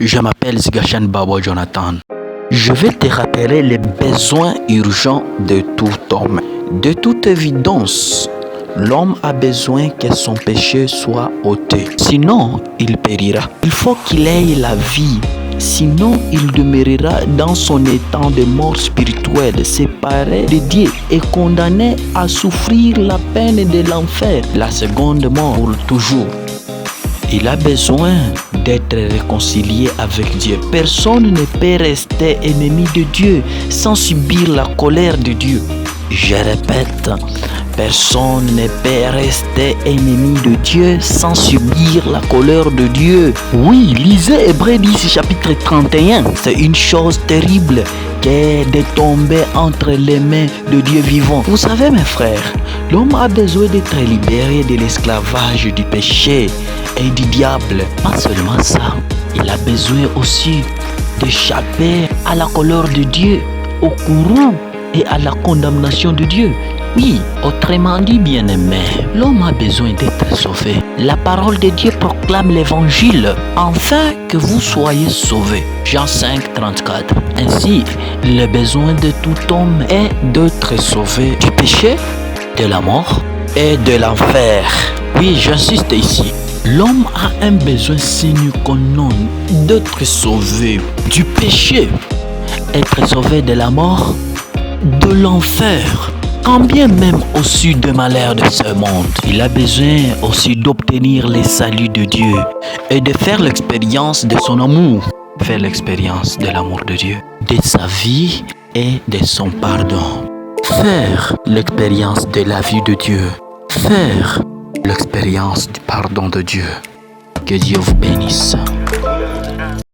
Je m'appelle Zigachan Babo Jonathan. Je vais te rappeler les besoins urgents de tout homme. De toute évidence, l'homme a besoin que son péché soit ôté. Sinon, il périra. Il faut qu'il ait la vie. Sinon, il demeurera dans son état de mort spirituelle, séparé de Dieu et condamné à souffrir la peine de l'enfer, la seconde mort pour toujours. Il a besoin d'être réconcilié avec Dieu. Personne ne peut rester ennemi de Dieu sans subir la colère de Dieu. Je répète, personne ne peut rester ennemi de Dieu sans subir la colère de Dieu. Oui, lisez Hébreux 10 chapitre 31. C'est une chose terrible qu'est de tomber entre les mains de Dieu vivant. Vous savez mes frères, l'homme a besoin d'être libéré de l'esclavage du péché et du diable. Pas seulement ça, il a besoin aussi d'échapper à la colère de Dieu, au courroux et à la condamnation de Dieu. Oui, autrement dit, bien-aimé, l'homme a besoin d'être sauvé. La parole de Dieu proclame l'évangile afin que vous soyez sauvés. Jean 5, 34. Ainsi, le besoin de tout homme est d'être sauvé du péché, de la mort et de l'enfer. Oui, j'insiste ici. L'homme a un besoin signe commun d'être sauvé du péché, être sauvé de la mort, de l'enfer. Quand bien même au-dessus des malheurs de ce monde, il a besoin aussi d'obtenir le salut de Dieu et de faire l'expérience de son amour, faire l'expérience de l'amour de Dieu, de sa vie et de son pardon. Faire l'expérience de la vie de Dieu, faire l'expérience du pardon de Dieu. Que Dieu vous bénisse.